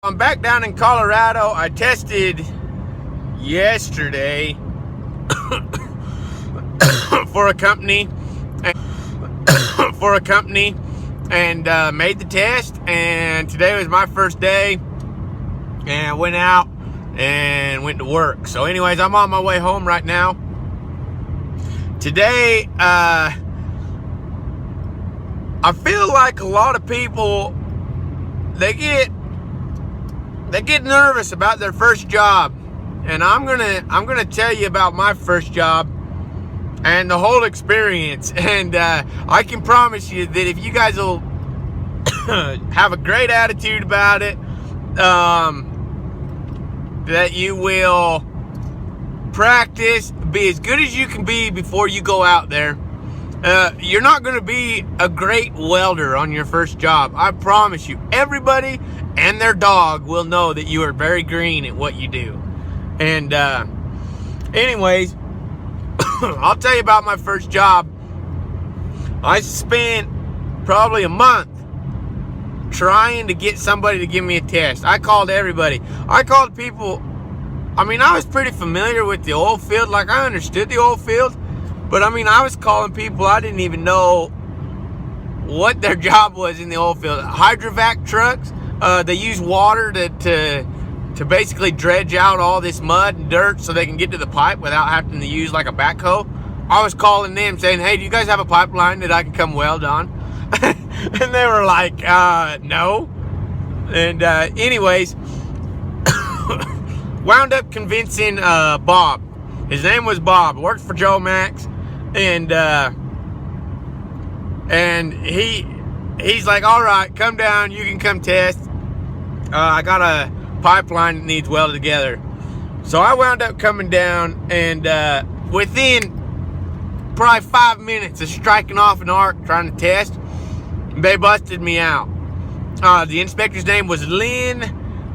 I'm back down in Colorado. I tested yesterday for a company and made the test, and today was my first day and went out and went to work. So anyways, I'm on my way home right now. Today, I feel like a lot of people, they get nervous about their first job. And I'm gonna tell you about my first job and the whole experience. And I can promise you that if you guys will have a great attitude about it, that you will practice, be as good as you can be before you go out there. You're not going to be a great welder on your first job. I promise you. Everybody and their dog will know that you are very green at what you do. And anyways, I'll tell you about my first job. I spent probably a month trying to get somebody to give me a test. I called everybody. I called people. I mean, I was pretty familiar with the oil field. Like, I understood the oil field. But, I mean, I was calling people I didn't even know what their job was in the oil field. Hydrovac trucks, they use water to basically dredge out all this mud and dirt so they can get to the pipe without having to use, like, a backhoe. I was calling them saying, hey, do you guys have a pipeline that I can come weld on? And they were like, no. And anyways, wound up convincing Bob. His name was Bob. Worked for Joe Max. And he's like, all right, come down. You can come test. I got a pipeline that needs welded together. So I wound up coming down, and within probably 5 minutes of striking off an arc trying to test, they busted me out. The inspector's name was Lynn.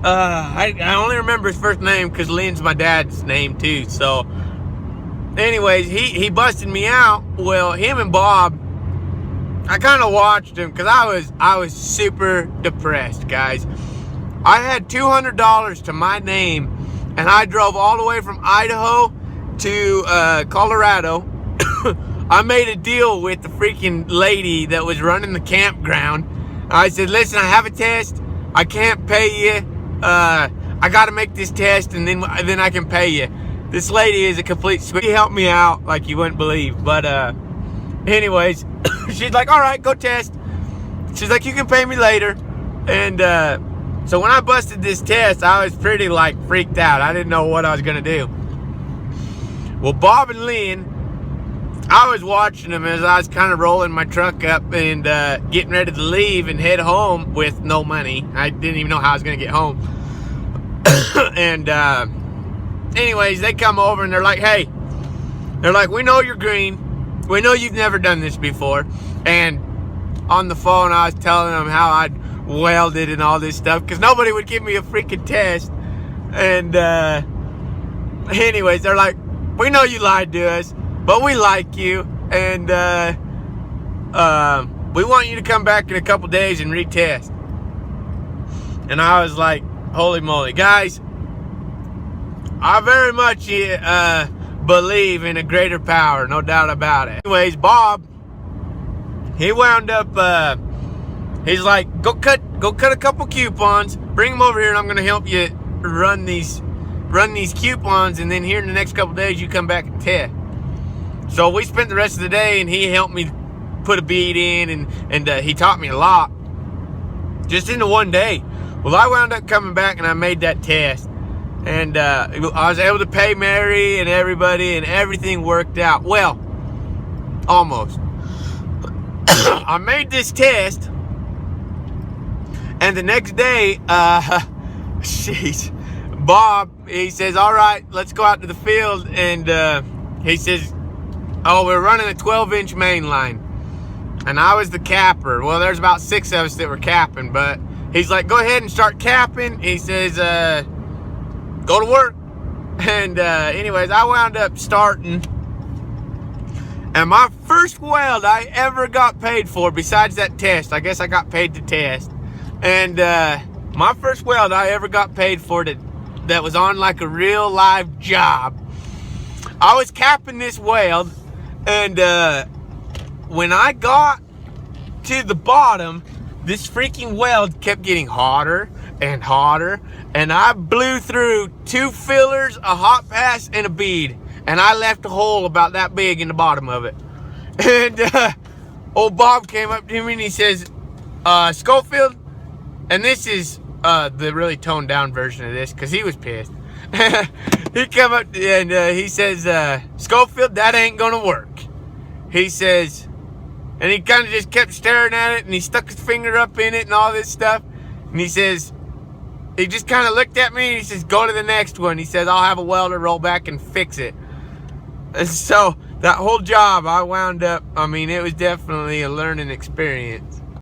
I only remember his first name because Lynn's my dad's name too. So anyways, he busted me out. Well, him and Bob, I kind of watched him because I was super depressed, guys. I had $200 to my name, and I drove all the way from Idaho to Colorado. I made a deal with the freaking lady that was running the campground. I said, listen, I have a test. I can't pay you. I got to make this test, and then I can pay you. This lady is a complete sweet. She helped me out like you wouldn't believe. But anyways, she's like, all right, go test. She's like, you can pay me later. And so when I busted this test, I was pretty like freaked out. I didn't know what I was gonna do. Well, Bob and Lynn, I was watching them as I was kind of rolling my truck up and getting ready to leave and head home with no money. I didn't even know how I was gonna get home. And anyways, they come over and they're like, hey, we know you're green. We know you've never done this before. And on the phone, I was telling them how I'd welded and all this stuff because nobody would give me a freaking test. And anyways, they're like, we know you lied to us, but we like you. And we want you to come back in a couple days and retest. And I was like, holy moly, guys, I very much believe in a greater power, no doubt about it. Anyways, Bob, he wound up, he's like, go cut a couple coupons, bring them over here, and I'm gonna help you run these coupons, and then here in the next couple days, you come back and test. So we spent the rest of the day, and he helped me put a bead in, and he taught me a lot, just in the one day. Well, I wound up coming back, and I made that test. And I was able to pay Mary and everybody, and everything worked out. Well, almost. I made this test, and the next day, Bob, he says, all right, let's go out to the field. And he says, oh, we're running a 12-inch main line. And I was the capper. Well, there's about 6 of us that were capping, but he's like, go ahead and start capping. He says, go to work. And anyways, I wound up starting, and my first weld I ever got paid for, besides that test, I guess I got paid to test, and my first weld I ever got paid for that was on like a real live job. I was capping this weld, and when I got to the bottom, this freaking weld kept getting hotter and hotter, and I blew through 2 fillers, a hot pass, and a bead, and I left a hole about that big in the bottom of it. And old Bob came up to me and he says, Schofield, and this is the really toned down version of this because he was pissed. He come up and he says, Schofield, that ain't gonna work. He says, and he kind of just kept staring at it, and he stuck his finger up in it and all this stuff. And he says, he just kind of looked at me and he says, go to the next one. He says, I'll have a welder roll back and fix it. And so that whole job, I wound up, I mean, it was definitely a learning experience.